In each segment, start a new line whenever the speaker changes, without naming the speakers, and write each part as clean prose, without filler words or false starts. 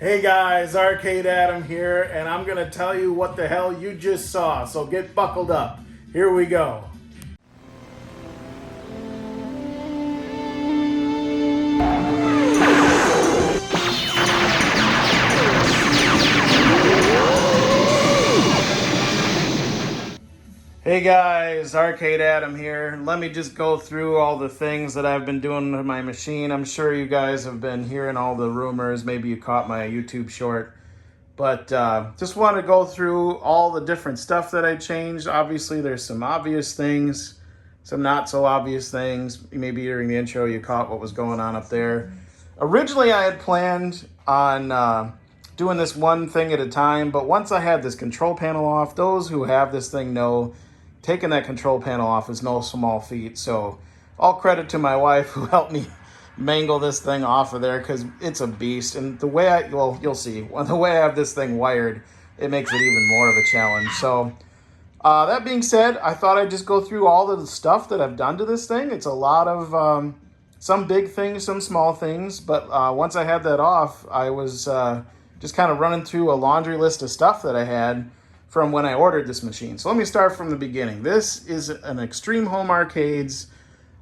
Hey guys, Arcade Adam here, and I'm gonna tell you what the hell you just saw, so get buckled up. Here we go. Hey guys, Arcade Adam here. Let me just go through all the things that I've been doing with my machine. I'm sure you guys have been hearing all the rumors. Maybe you caught my YouTube short. But just want to go through all the different stuff that I changed. Obviously, there's some obvious things, some not so obvious things. Maybe during the intro you caught what was going on up there. Originally, I had planned on doing this one thing at a time. But once I had this control panel off, those who have this thing know taking that control panel off is no small feat. So all credit to my wife who helped me mangle this thing off of there, because it's a beast. And the way you'll see, the way I have this thing wired, it makes it even more of a challenge. So that being said, I thought I'd just go through all of the stuff that I've done to this thing. It's a lot of some big things, some small things. But once I had that off, I was just kind of running through a laundry list of stuff that I had from when I ordered this machine. So let me start from the beginning. This is an Extreme Home Arcades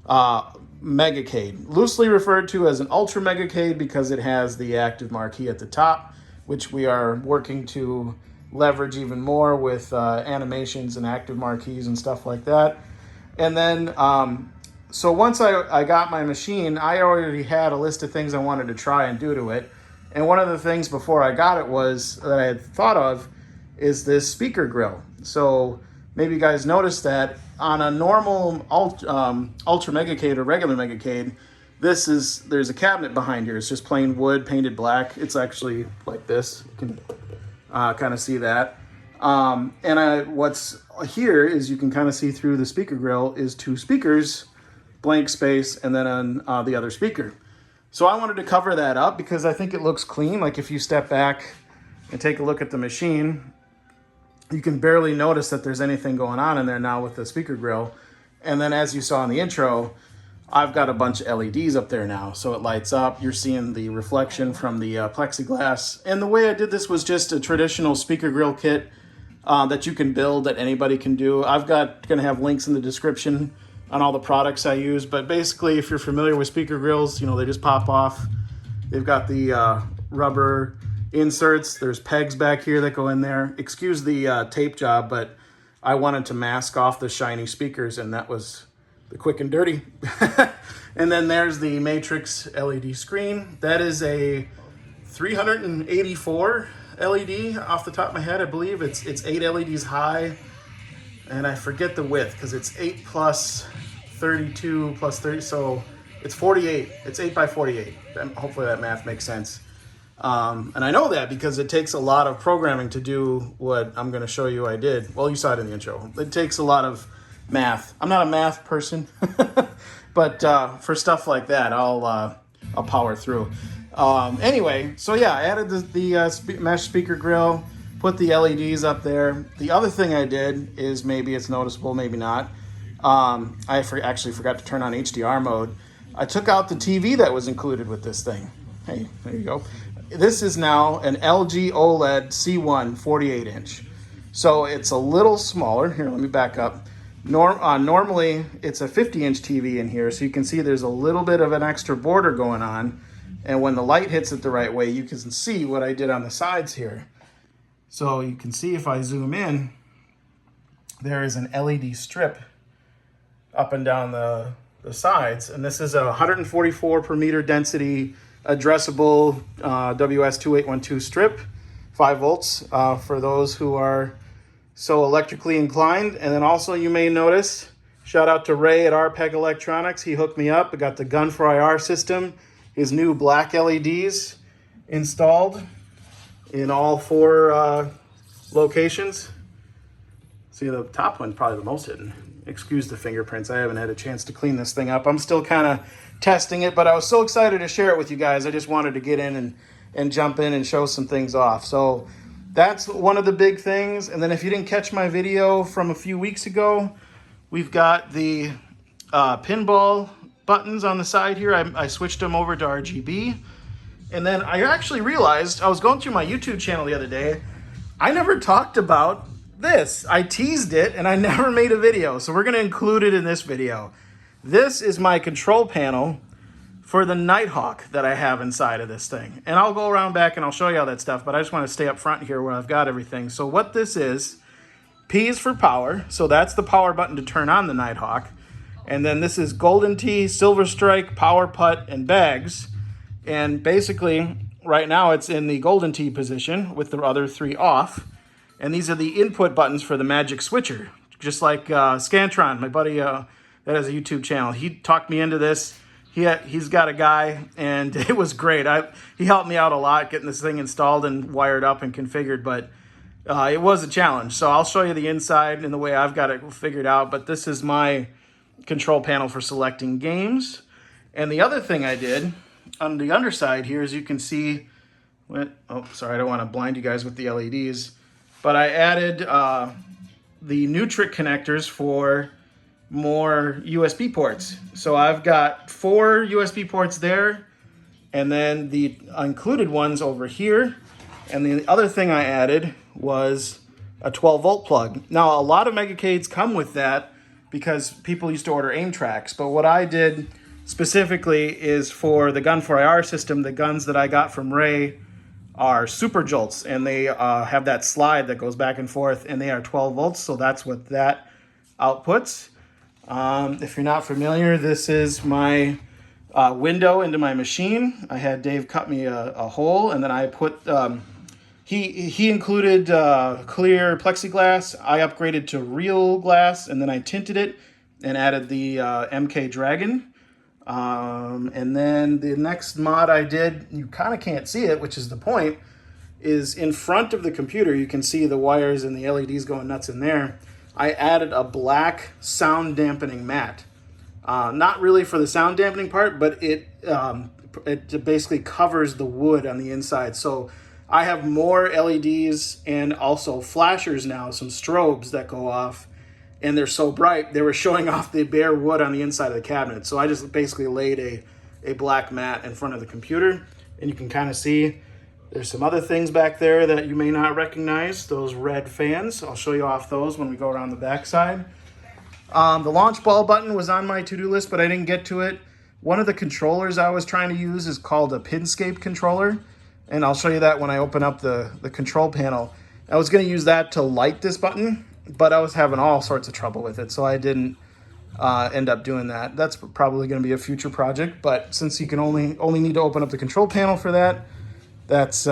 Megacade, loosely referred to as an Ultra Megacade because it has the active marquee at the top, which we are working to leverage even more with animations and active marquees and stuff like that. And then, so once I got my machine, I already had a list of things I wanted to try and do to it. And one of the things before I got it was that I had thought of is this speaker grill. So maybe you guys noticed that on a normal Ultra Megacade or regular Megacade, there's a cabinet behind here. It's just plain wood painted black. It's actually like this. You can kind of see that. What's here is you can kind of see through the speaker grill is two speakers, blank space, and then on the other speaker. So I wanted to cover that up because I think it looks clean. Like if you step back and take a look at the machine, you can barely notice that there's anything going on in there now with the speaker grill. And then as you saw in the intro, I've got a bunch of LEDs up there now. So it lights up, you're seeing the reflection from the plexiglass. And the way I did this was just a traditional speaker grill kit that you can build, that anybody can do. Gonna have links in the description on all the products I use. But basically, if you're familiar with speaker grills, you know, they just pop off. They've got the rubber inserts. There's pegs back here that go in there. Excuse the tape job, but I wanted to mask off the shiny speakers, and that was the quick and dirty. And then there's the Matrix LED screen. That is a 384 LED off the top of my head. I believe it's 8 LEDs high, and I forget the width because it's 8 plus 32 plus 30, so it's 48. It's 8 by 48. Hopefully that math makes sense. And I know that because it takes a lot of programming to do what I'm going to show you I did. Well, you saw it in the intro. It takes a lot of math. I'm not a math person, but for stuff like that, I'll power through. Anyway, so yeah, I added the mesh speaker grill, put the LEDs up there. The other thing I did is, maybe it's noticeable, maybe not. I actually forgot to turn on HDR mode. I took out the TV that was included with this thing. Hey, there you go. This is now an LG OLED C1 48 inch. So it's a little smaller. Here, let me back up. Normally it's a 50 inch TV in here. So you can see there's a little bit of an extra border going on. And when the light hits it the right way, you can see what I did on the sides here. So you can see if I zoom in, there is an LED strip up and down the sides. And this is a 144 per meter density addressable WS2812 strip, 5 volts for those who are so electrically inclined. And then also you may notice, shout out to Ray at RPEG Electronics. He hooked me up. I got the GUN4IR system, his new black LEDs installed in all 4 locations. See, the top one's probably the most hidden. Excuse the fingerprints. I haven't had a chance to clean this thing up. I'm still kind of testing it, but I was so excited to share it with you guys. I just wanted to get in and jump in and show some things off. So that's one of the big things. And then if you didn't catch my video from a few weeks ago, we've got the pinball buttons on the side here. I switched them over to RGB. And then I actually realized, I was going through my YouTube channel the other day, I never talked about this. I teased it and I never made a video. So we're gonna include it in this video. This is my control panel for the Nighthawk that I have inside of this thing. And I'll go around back and I'll show you all that stuff, but I just wanna stay up front here where I've got everything. So what this is, P is for power. So that's the power button to turn on the Nighthawk. And then this is Golden Tee, Silver Strike, Power Putt, and bags. And basically, right now it's in the Golden Tee position with the other three off. And these are the input buttons for the Magic Switcher. Just like Scantron, my buddy that has a YouTube channel. He talked me into this. He's got a guy, and it was great. He helped me out a lot getting this thing installed and wired up and configured, but it was a challenge. So I'll show you the inside and the way I've got it figured out. But this is my control panel for selecting games. And the other thing I did on the underside here, as you can see, oh, sorry, I don't want to blind you guys with the LEDs, but I added the Nutric connectors for more USB ports. So I've got 4 USB ports there, and then the included ones over here. And the other thing I added was a 12-volt plug. Now, a lot of Megacades come with that because people used to order aim tracks, but what I did specifically is for the GUN4IR system, the guns that I got from Ray are Super Jolts, and they have that slide that goes back and forth, and they are 12 volts, so that's what that outputs. If you're not familiar, this is my window into my machine. I had Dave cut me a hole, and then I put, he included clear plexiglass. I upgraded to real glass, and then I tinted it and added the MK Dragon. And then the next mod I did, you kind of can't see it, which is the point, is in front of the computer. You can see the wires and the LEDs going nuts in there. I added a black sound dampening mat. Not really for the sound dampening part, but it basically covers the wood on the inside. So I have more LEDs and also flashers now, some strobes that go off. And they're so bright, they were showing off the bare wood on the inside of the cabinet. So I just basically laid a black mat in front of the computer, and you can kind of see there's some other things back there that you may not recognize, those red fans. I'll show you off those when we go around the back side. The launch ball button was on my to-do list, but I didn't get to it. One of the controllers I was trying to use is called a pinscape controller, and I'll show you that when I open up the control panel. I was going to use that to light this button, but I was having all sorts of trouble with it, so I didn't end up doing that. That's probably going to be a future project, but since you can only need to open up the control panel for that, that's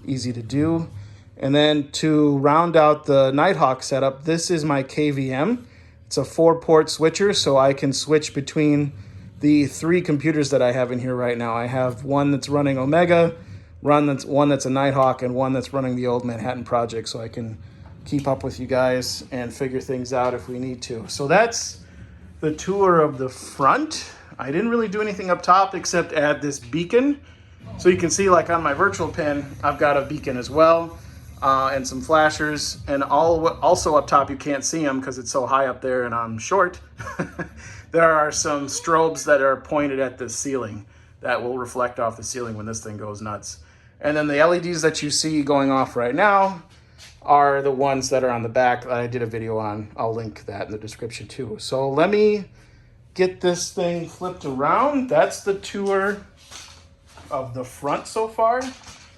easy to do. And then to round out the Nighthawk setup, this is my KVM. It's a 4-port switcher, so I can switch between the 3 computers that I have in here right now. I have one that's running Omega, one that's a Nighthawk, and one that's running the old Manhattan project, so I can keep up with you guys and figure things out if we need to. So that's the tour of the front. I didn't really do anything up top except add this beacon. So you can see, like on my virtual pin, I've got a beacon as well, and some flashers. And also up top, you can't see them because it's so high up there and I'm short. There are some strobes that are pointed at the ceiling that will reflect off the ceiling when this thing goes nuts. And then the LEDs that you see going off right now are the ones that are on the back that I did a video on. I'll link that in the description too. So let me get this thing flipped around. That's the tour of the front so far.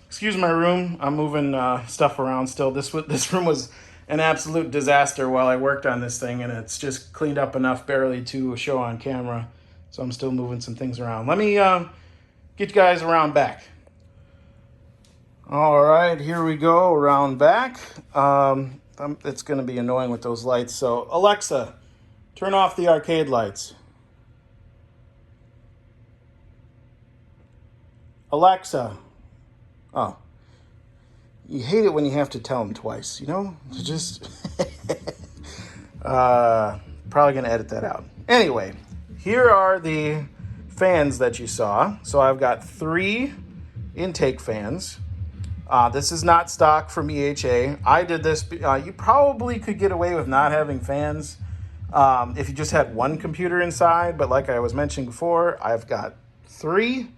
Excuse my room. I'm moving stuff around still. This room was an absolute disaster while I worked on this thing, and it's just cleaned up enough barely to show on camera. So I'm still moving some things around. Let me get you guys around back. All right, here we go, around back. It's going to be annoying with those lights. So, Alexa, turn off the arcade lights. Alexa. Oh. You hate it when you have to tell them twice, you know? Just probably going to edit that out. Anyway, here are the fans that you saw. So I've got 3 intake fans. This is not stock from EHA. I did this. You probably could get away with not having fans if you just had 1 computer inside. But like I was mentioning before, I've got 3.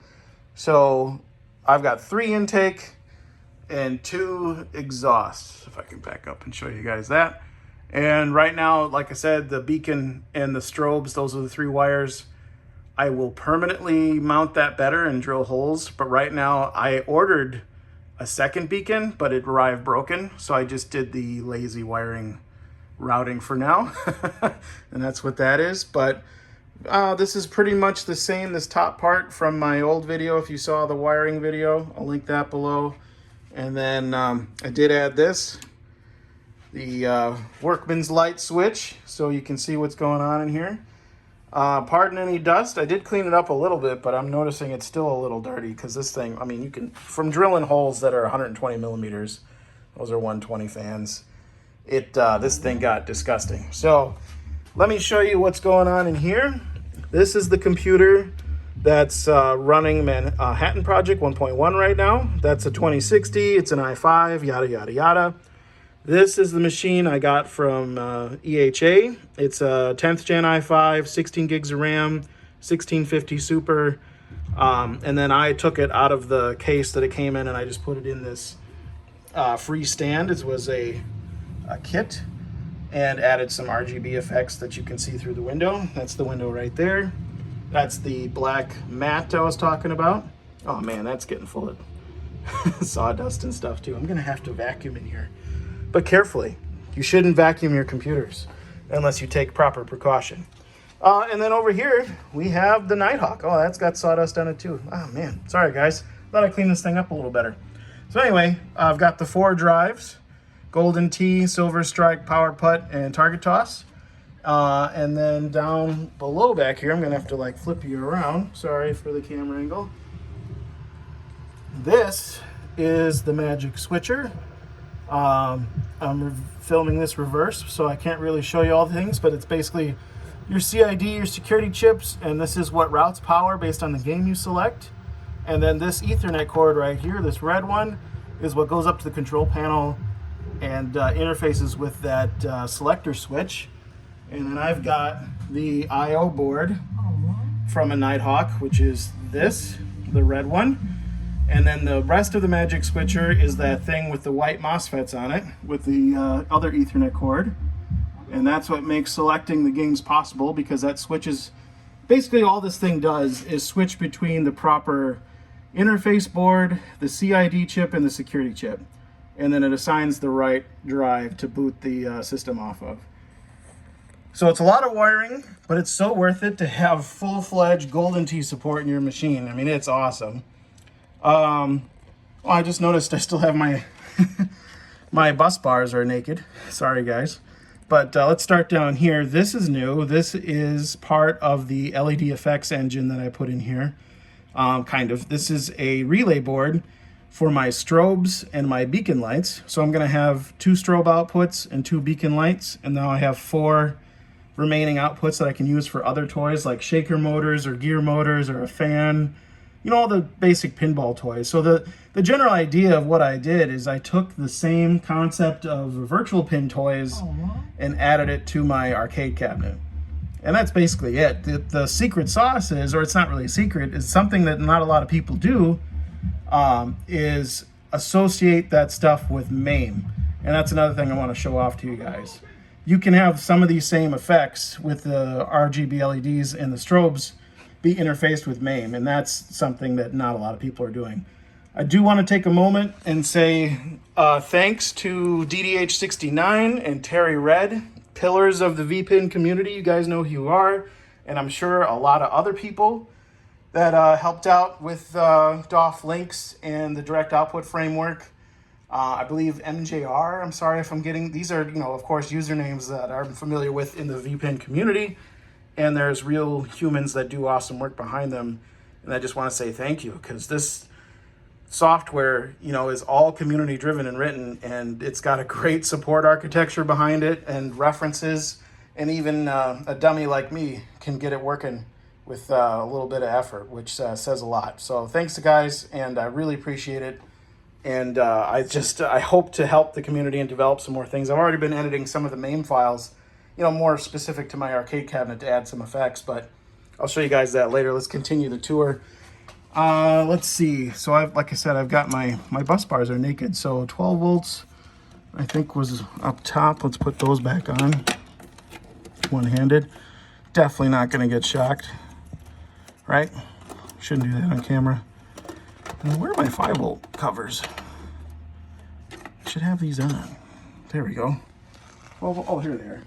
So I've got 3 intake and 2 exhausts, if I can back up and show you guys that. And right now, like I said, the beacon and the strobes, those are the 3 wires. I will permanently mount that better and drill holes, but right now I ordered a second beacon, but it arrived broken, so I just did the lazy wiring routing for now. And that's what that is. But this is pretty much the same, this top part from my old video. If you saw the wiring video, I'll link that below. And then I did add this, the workman's light switch, so you can see what's going on in here. Pardon any dust. I did clean it up a little bit, but I'm noticing it's still a little dirty because this thing, I mean, you can, from drilling holes that are 120 millimeters, those are 120 fans, this thing got disgusting. So let me show you what's going on in here. This is the computer that's running Manhattan Project 1.1 right now. That's a 2060, it's an i5, yada, yada, yada. This is the machine I got from EHA. It's a 10th gen i5, 16 gigs of RAM, 1650 Super. And then I took it out of the case that it came in and I just put it in this free stand. It was a kit, and added some RGB effects that you can see through the window. That's the window right there. That's the black mat I was talking about. Oh man, that's getting full of sawdust and stuff too. I'm gonna have to vacuum in here. But carefully, you shouldn't vacuum your computers unless you take proper precaution. And then over here, we have the Nighthawk. Oh, that's got sawdust on it too. Oh man, sorry guys. Thought I cleaned this thing up a little better. So anyway, I've got the 4 drives, Golden Tee, Silver Strike, Power Putt, and Target Toss. And then down below back here, I'm gonna have to like flip you around. Sorry for the camera angle. This is the magic switcher. I'm filming this reverse, so I can't really show you all the things, but it's basically your CID, your security chips, and this is what routes power based on the game you select. And then this Ethernet cord right here, this red one, is what goes up to the control panel and interfaces with that selector switch. And then I've got the I/O board from a Nighthawk, which is this, the red one. And then the rest of the magic switcher is that thing with the white MOSFETs on it with the other Ethernet cord. And that's what makes selecting the games possible, because that switches, basically all this thing does is switch between the proper interface board, the CID chip, and the security chip. And then it assigns the right drive to boot the system off of. So it's a lot of wiring, but it's so worth it to have full-fledged Golden Tee support in your machine. I mean, it's awesome. I just noticed I still have my my bus bars are naked. Sorry guys. But let's start down here. This is new. This is part of the LED effects engine that I put in here. Kind of. This is a relay board for my strobes and my beacon lights. So I'm going to have 2 strobe outputs and 2 beacon lights. And now I have 4 remaining outputs that I can use for other toys like shaker motors or gear motors or a fan. You know, all the basic pinball toys. So the general idea of what I did is I took the same concept of virtual pin toys and added it to my arcade cabinet. And that's basically it. The secret sauce is, or it's not really a secret, is something that not a lot of people do, is associate that stuff with MAME. And that's another thing I want to show off to you guys. You can have some of these same effects with the RGB LEDs and the strobes be interfaced with MAME, and that's something that not a lot of people are doing. I do want to take a moment and say thanks to DDH69 and TerryRed, pillars of the VPN community. You guys know who you are, and I'm sure a lot of other people that helped out with DOFLINX and the direct output framework. I believe MJR, I'm sorry if I'm getting, these are, you know, of course, usernames that I'm familiar with in the VPN community. And there's real humans that do awesome work behind them. And I just want to say thank you, because this software, you know, is all community driven and written, and it's got a great support architecture behind it and references, and even a dummy like me can get it working with a little bit of effort, which says a lot. So thanks to guys, and I really appreciate it. And I hope to help the community and develop some more things. I've already been editing some of the MAME files, you know, more specific to my arcade cabinet to add some effects, but I'll show you guys that later. Let's continue the tour. Let's see. So like I said, I've got my bus bars are naked. So 12 volts, I think, was up top. Let's put those back on. One-handed. Definitely not going to get shocked, right? Shouldn't do that on camera. And where are my 5-volt covers? I should have these on. There we go. Oh, here they are.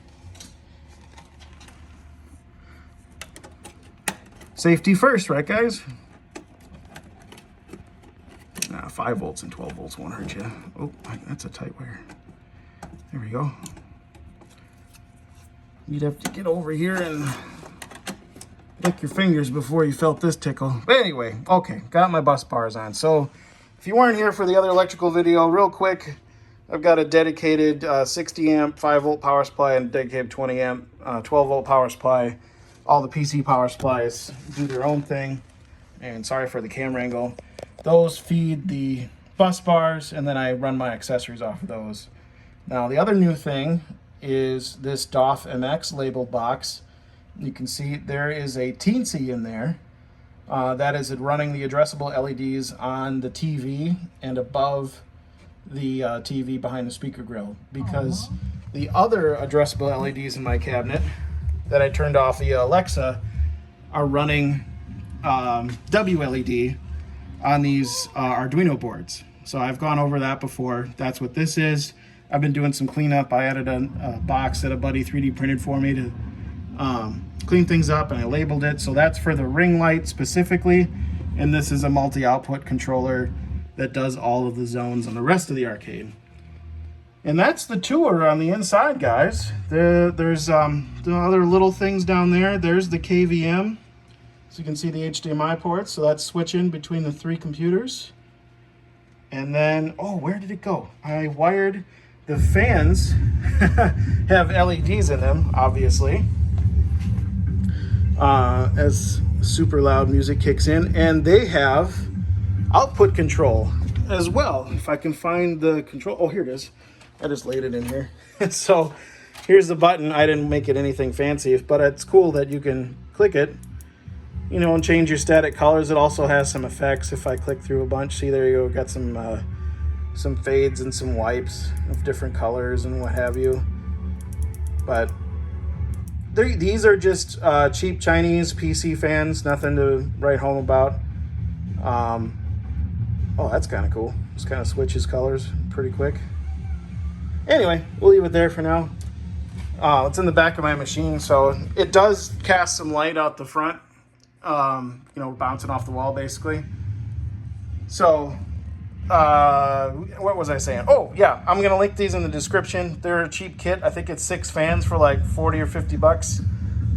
Safety first, right, guys? 5 volts and 12 volts won't hurt you. Oh, that's a tight wire. There we go. You'd have to get over here and lick your fingers before you felt this tickle. But anyway, okay, got my bus bars on. So if you weren't here for the other electrical video, real quick, I've got a dedicated 60 amp 5 volt power supply and a dedicated 20 amp 12 volt power supply. All the PC power supplies do their own thing. And sorry for the camera angle. Those feed the bus bars, and then I run my accessories off of those. Now, the other new thing is this DOF MX labeled box. You can see there is a Teensy in there. That is running the addressable LEDs on the TV and above the TV behind the speaker grill, because the other addressable LEDs in my cabinet that I turned off via Alexa are running WLED on these Arduino boards. So I've gone over that before. That's what this is. I've been doing some cleanup. I added a box that a buddy 3D printed for me to clean things up, and I labeled it. So that's for the ring light specifically, and this is a multi-output controller that does all of the zones on the rest of the arcade. And that's the tour on the inside, guys. There's the other little things down there. There's the KVM. So you can see the HDMI ports. So that's switching between the 3 computers. And then, oh, where did it go? I wired the fans, have LEDs in them, obviously, as super loud music kicks in. And they have output control as well. If I can find the control, oh, here it is. I just laid it in here. So here's the button. I didn't make it anything fancy, but it's cool that you can click it, you know, and change your static colors. It also has some effects. If I click through a bunch, see, there you go, got some fades and some wipes of different colors and what have you. But these are just cheap Chinese PC fans, nothing to write home about. Oh, that's kind of cool. Just kind of switches colors pretty quick. Anyway, we'll leave it there for now. It's in the back of my machine, so it does cast some light out the front, you know, bouncing off the wall basically. So what was I saying? Oh yeah, I'm gonna link these in the description. They're a cheap kit. I think it's 6 fans for like 40 or 50 bucks.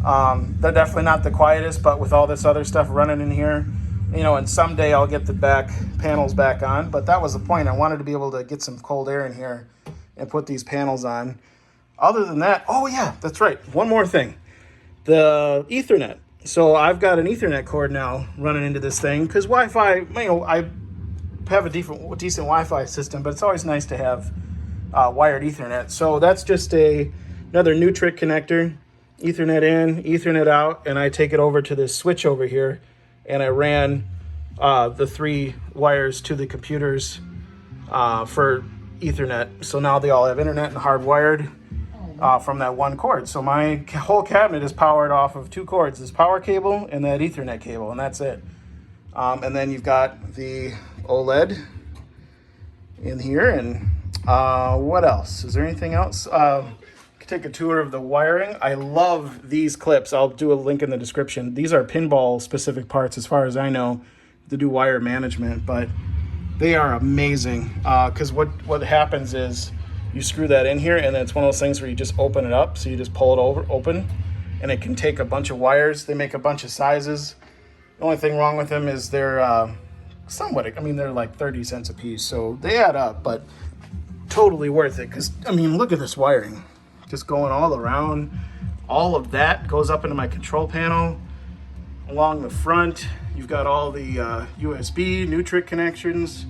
They're definitely not the quietest, but with all this other stuff running in here, you know, and someday I'll get the back panels back on, but that was the point. I wanted to be able to get some cold air in here and put these panels on. Other than that, oh yeah, that's right. One more thing, the Ethernet. So I've got an Ethernet cord now running into this thing, because Wi-Fi, you know, I have a decent Wi-Fi system, but it's always nice to have wired Ethernet. So that's just another Nutric connector, Ethernet in, Ethernet out, and I take it over to this switch over here, and I ran the 3 wires to the computers for Ethernet. So now they all have internet and hardwired from that one cord. So my whole cabinet is powered off of 2 cords, this power cable and that Ethernet cable, and that's it. And then you've got the OLED in here, and what else? Is there anything else? Take a tour of the wiring. I love these clips. I'll do a link in the description. These are pinball specific parts as far as I know to do wire management, but they are amazing, because what happens is you screw that in here, and then it's one of those things where you just open it up. So you just pull it open, and it can take a bunch of wires. They make a bunch of sizes. The only thing wrong with them is they're somewhat, I mean, they're like 30 cents a piece, so they add up, but totally worth it. Because, I mean, look at this wiring. Just going all around. All of that goes up into my control panel. Along the front, you've got all the USB, Nutric connections,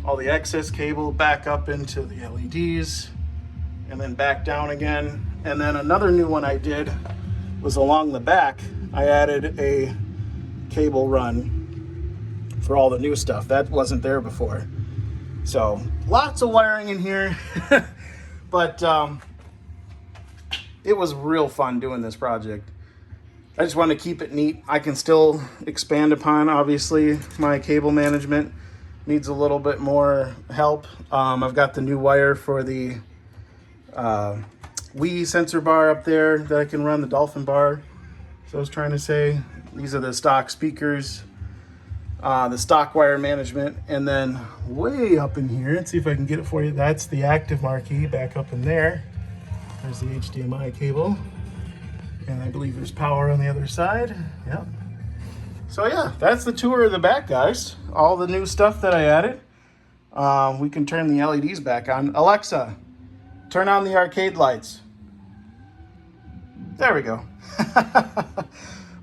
all the excess cable back up into the LEDs, and then back down again. And then another new one I did was along the back, I added a cable run for all the new stuff. That wasn't there before. So lots of wiring in here. But it was real fun doing this project. I just want to keep it neat. I can still expand upon, obviously, my cable management needs a little bit more help. I've got the new wire for the Wii sensor bar up there that I can run, the Dolphin bar. So I was trying to say, these are the stock speakers, the stock wire management, and then way up in here, let's see if I can get it for you. That's the active marquee back up in there. There's the HDMI cable. And I believe there's power on the other side. Yep. So yeah, that's the tour of the back, guys. All the new stuff that I added. We can turn the LEDs back on. Alexa, turn on the arcade lights. There we go.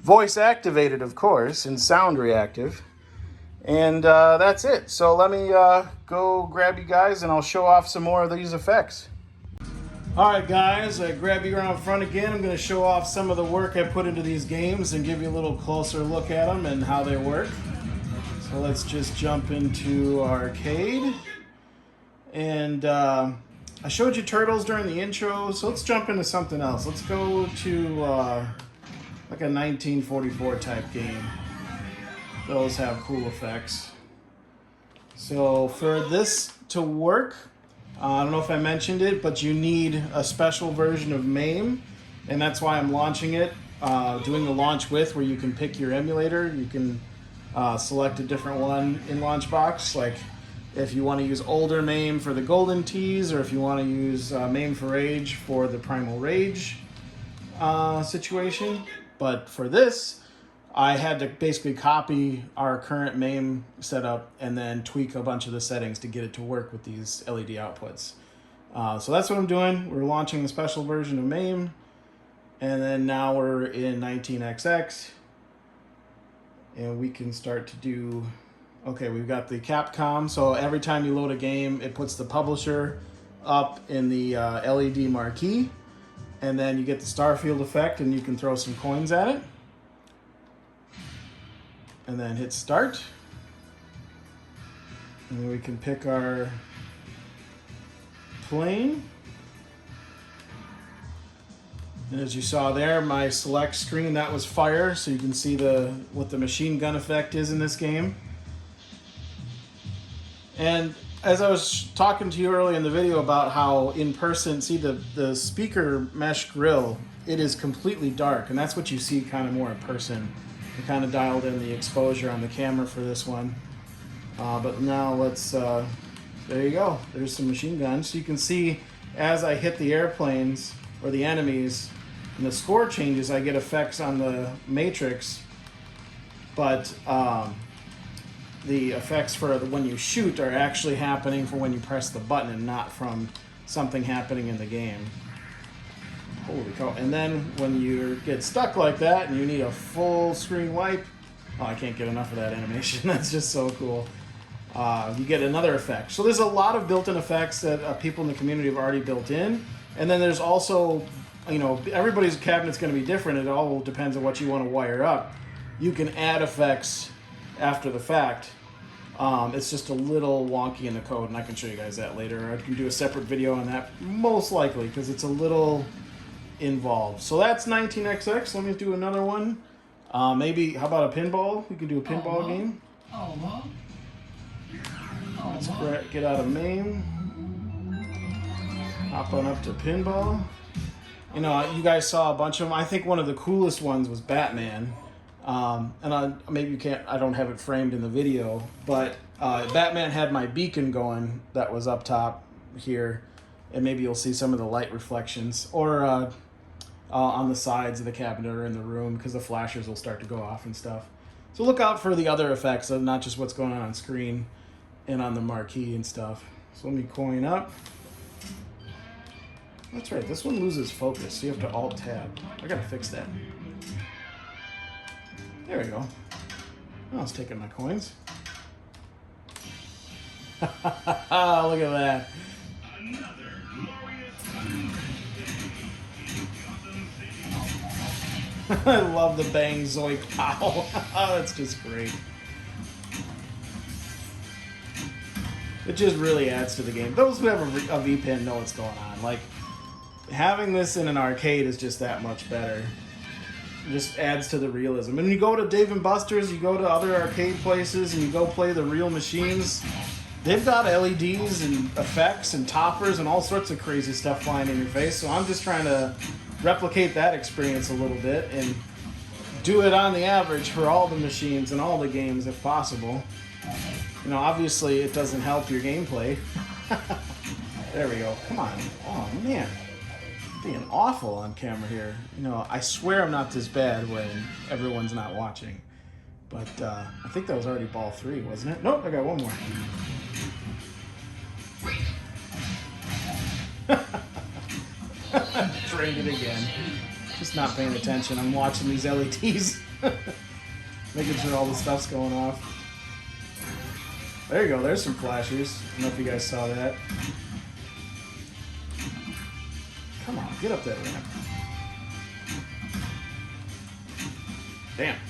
Voice activated, of course, and sound reactive. And that's it. So let me go grab you guys and I'll show off some more of these effects. All right, guys, I grab you around front again. I'm going to show off some of the work I put into these games and give you a little closer look at them and how they work. So let's just jump into arcade. And I showed you turtles during the intro, so let's jump into something else. Let's go to like a 1944 type game. Those have cool effects. So for this to work, I don't know if I mentioned it, but you need a special version of MAME, and that's why I'm launching it, doing the launch with, where you can pick your emulator. You can select a different one in Launchbox, like if you want to use older MAME for the Golden Tees, or if you want to use MAME for Rage for the Primal Rage situation. But for this, I had to basically copy our current MAME setup and then tweak a bunch of the settings to get it to work with these LED outputs. So that's what I'm doing. We're launching a special version of MAME, and then now we're in 19XX, and we can start to do, okay, we've got the Capcom, so every time you load a game, it puts the publisher up in the LED marquee, and then you get the Starfield effect, and you can throw some coins at it. And then hit start. And then we can pick our plane. And as you saw there, my select screen, that was fire, so you can see what the machine gun effect is in this game. And as I was talking to you earlier in the video about how in person, see the speaker mesh grill, it is completely dark, and that's what you see kind of more in person. I kind of dialed in the exposure on the camera for this one. But now let's, there you go. There's some machine guns. So you can see as I hit the airplanes or the enemies and the score changes, I get effects on the matrix. But the effects for when you shoot are actually happening for when you press the button and not from something happening in the game. Holy cow. And then when you get stuck like that and you need a full screen wipe, oh, I can't get enough of that animation. That's just so cool. You get another effect. So there's a lot of built-in effects that people in the community have already built in. And then there's also, you know, everybody's cabinet's going to be different. It all depends on what you want to wire up. You can add effects after the fact. It's just a little wonky in the code, and I can show you guys that later. I can do a separate video on that, most likely, because it's a little involved. So that's 19XX. Let me do another one. Maybe, how about a pinball? We could do a pinball game. Let's get out of MAME. Hop on up to pinball. You know, you guys saw a bunch of them. I think one of the coolest ones was Batman. And maybe you can't, I don't have it framed in the video, but Batman had my beacon going that was up top here, and maybe you'll see some of the light reflections, or on the sides of the cabinet or in the room, because the flashers will start to go off and stuff. So look out for the other effects, not just what's going on screen and on the marquee and stuff. So let me coin up. That's right, this one loses focus, so you have to Alt-Tab. I gotta fix that. There we go. Oh, it's taking my coins. Look at that. I love the bang zoink pow. Oh, that's just great. It just really adds to the game. Those who have a V-Pin know what's going on. Like, having this in an arcade is just that much better. It just adds to the realism. And when you go to Dave & Buster's, you go to other arcade places, and you go play the real machines, they've got LEDs and effects and toppers and all sorts of crazy stuff flying in your face. So I'm just trying to replicate that experience a little bit and do it on the average for all the machines and all the games if possible. You know, obviously it doesn't help your gameplay. There we go. Come on. Oh, man. Being awful on camera here. You know, I swear I'm not this bad when everyone's not watching. But I think that was already ball 3, wasn't it? Nope, I got one more. Drained it again. Just not paying attention. I'm watching these LEDs. Making sure all the stuff's going off. There you go, there's some flashers. I don't know if you guys saw that. Come on, get up that ramp. Damn it.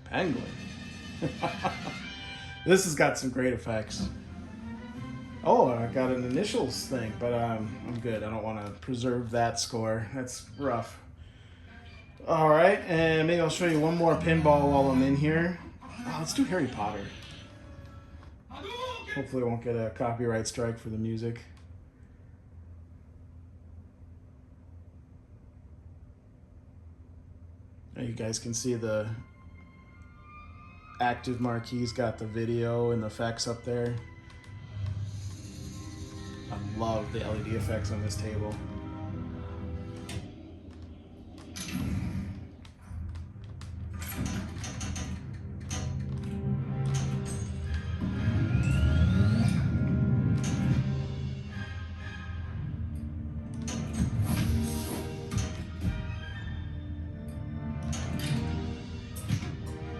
Penguin. This has got some great effects. Oh, I got an initials thing, but I'm good. I don't want to preserve that score. That's rough. All right, and maybe I'll show you one more pinball while I'm in here. Oh, let's do Harry Potter. Hopefully I won't get a copyright strike for the music. Now you guys can see the active marquee's got the video and the effects up there. I love the LED effects on this table.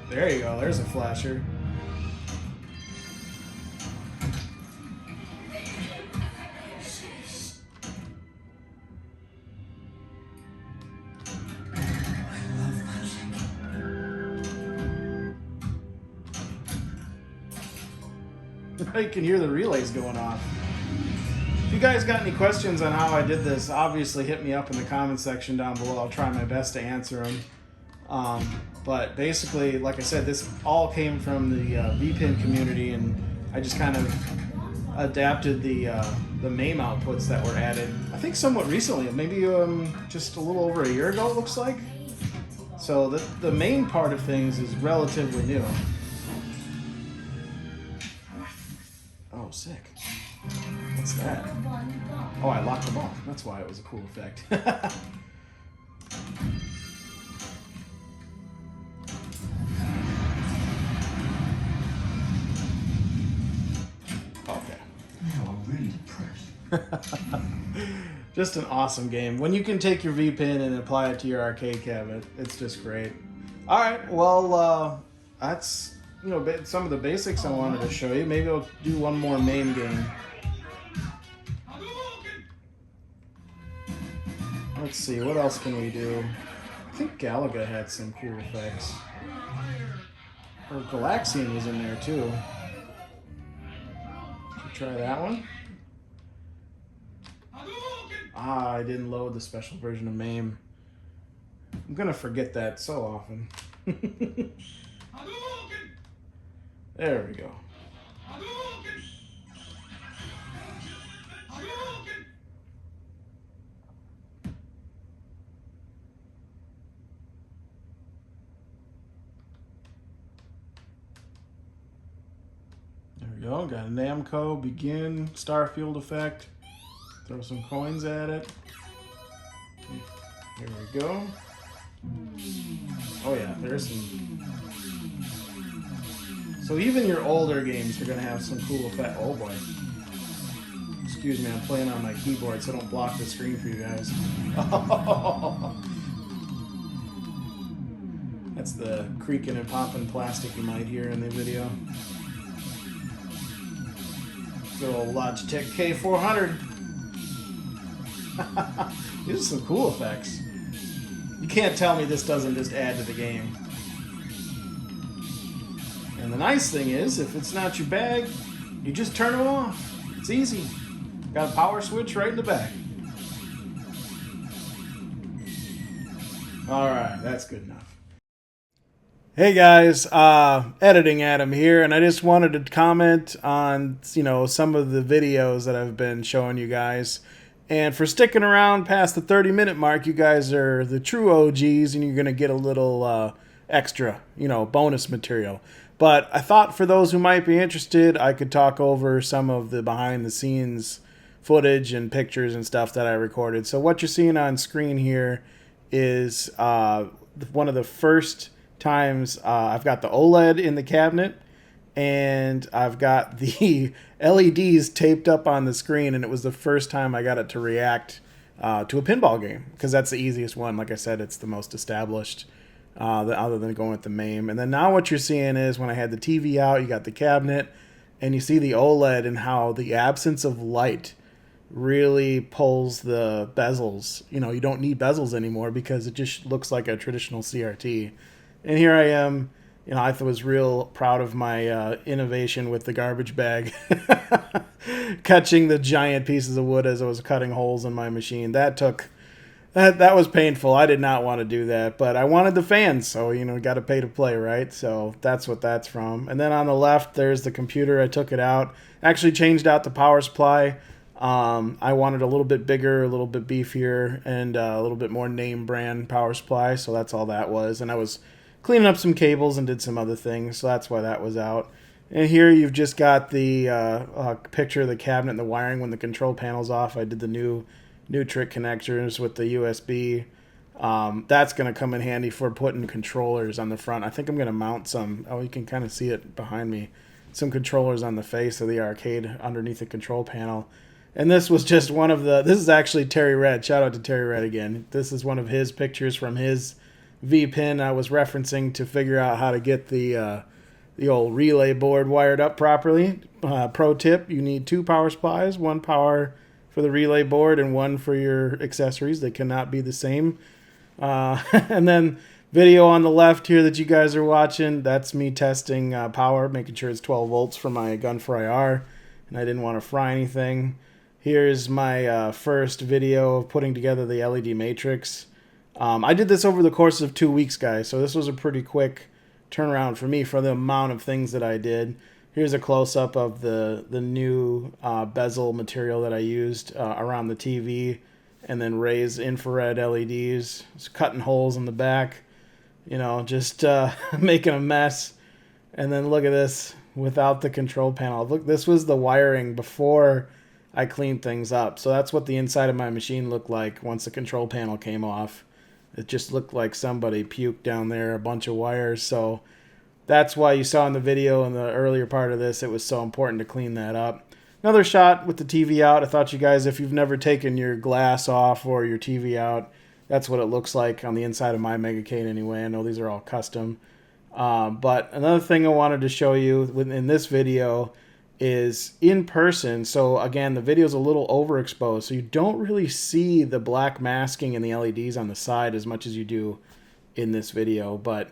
There you go, there's a flasher. You can hear the relays going off. If you guys got any questions on how I did this, obviously hit me up in the comment section down below. I'll try my best to answer them. But basically, like I said, this all came from the V-Pin community, and I just kind of adapted the MAME outputs that were added, I think somewhat recently, maybe just a little over a year ago, it looks like. So the main part of things is relatively new. Oh, sick. What's that? Oh, I locked the ball. That's why it was a cool effect. Okay.
Now I'm really depressed.
Just an awesome game. When you can take your V-Pin and apply it to your arcade cabinet, it's just great. All right, well, that's some of the basics I wanted to show you. Maybe I'll do one more MAME game. Let's see, what else can we do? I think Galaga had some cool effects. Or Galaxian was in there too. Should we try that one? Ah, I didn't load the special version of MAME. I'm gonna forget that so often. There we go. There we go. Got a Namco begin Starfield effect. Throw some coins at it. Here we go. Oh yeah, there's some. So even your older games are going to have some cool effect. Oh boy. Excuse me, I'm playing on my keyboard so don't block the screen for you guys. That's the creaking and popping plastic you might hear in the video. Good old Logitech K400. These are some cool effects. You can't tell me this doesn't just add to the game. And the nice thing is, if it's not your bag, you just turn them off. It's easy. Got a power switch right in the back. All right, that's good enough. Hey guys, editing Adam here, and I just wanted to comment on, some of the videos that I've been showing you guys. And for sticking around past the 30-minute mark, you guys are the true OGs, and you're going to get a little extra, bonus material. But I thought for those who might be interested, I could talk over some of the behind-the-scenes footage and pictures and stuff that I recorded. So what you're seeing on screen here is one of the first times I've got the OLED in the cabinet, and I've got the LEDs taped up on the screen, and it was the first time I got it to react to a pinball game, because that's the easiest one. Like I said, it's the most established, other than going with the MAME. And then now what you're seeing is when I had the TV out, you got the cabinet, and you see the OLED and how the absence of light really pulls the bezels. You don't need bezels anymore because it just looks like a traditional CRT. And here I am. I was real proud of my innovation with the garbage bag, catching the giant pieces of wood as I was cutting holes in my machine. That was painful. I did not want to do that, but I wanted the fans, so got to pay to play, right? So that's what that's from. And then on the left, there's the computer. I took it out, actually changed out the power supply. I wanted a little bit bigger, a little bit beefier, and a little bit more name brand power supply. So that's all that was. And I was cleaning up some cables and did some other things, so that's why that was out. And here you've just got the picture of the cabinet and the wiring when the control panel's off. I did the new trick connectors with the USB. That's going to come in handy for putting controllers on the front. I think I'm going to mount some. Oh, you can kind of see it behind me. Some controllers on the face of the arcade underneath the control panel. And this was just one of the... This is actually TerryRed. Shout out to TerryRed again. This is one of his pictures from his V-pin I was referencing to figure out how to get the old relay board wired up properly. Pro tip, you need 2 power supplies, 1 power for the relay board and 1 for your accessories. They cannot be the same. And then video on the left here that you guys are watching, that's me testing power, making sure it's 12 volts for my GUN4IR, and I didn't want to fry anything. Here's my first video of putting together the LED matrix. I did this over the course of 2 weeks, guys, so this was a pretty quick turnaround for me for the amount of things that I did. Here's a close-up of the new bezel material that I used around the TV, and then raised infrared LEDs, just cutting holes in the back, just making a mess. And then look at this without the control panel. Look, this was the wiring before I cleaned things up. So that's what the inside of my machine looked like once the control panel came off. It just looked like somebody puked down there, a bunch of wires. So that's why you saw in the video in the earlier part of this, it was so important to clean that up. Another shot with the TV out. I thought you guys, if you've never taken your glass off or your TV out, that's what it looks like on the inside of my Megacade anyway. I know these are all custom. But another thing I wanted to show you in this video is in person. So again, the video is a little overexposed, so you don't really see the black masking and the LEDs on the side as much as you do in this video. But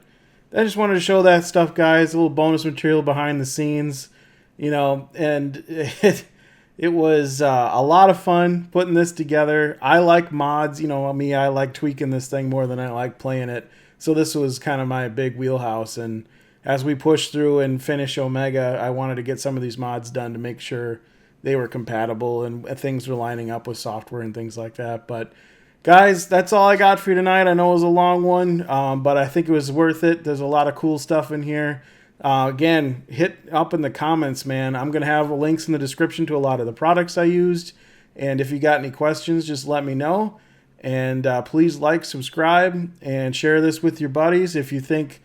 I just wanted to show that stuff, guys. A little bonus material behind the scenes, and it was a lot of fun putting this together. I like mods, me, I like tweaking this thing more than I like playing it. So this was kind of my big wheelhouse, and as we push through and finish Omega, I wanted to get some of these mods done to make sure they were compatible and things were lining up with software and things like that. But guys, that's all I got for you tonight. I know it was a long one, but I think it was worth it. There's a lot of cool stuff in here. Again, hit up in the comments, man. I'm going to have links in the description to a lot of the products I used. And if you got any questions, just let me know. And please like, subscribe, and share this with your buddies. If you think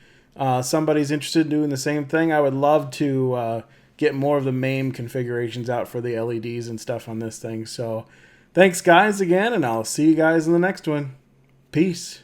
somebody's interested in doing the same thing, I would love to get more of the MAME configurations out for the LEDs and stuff on this thing. So thanks, guys, again, and I'll see you guys in the next one. Peace.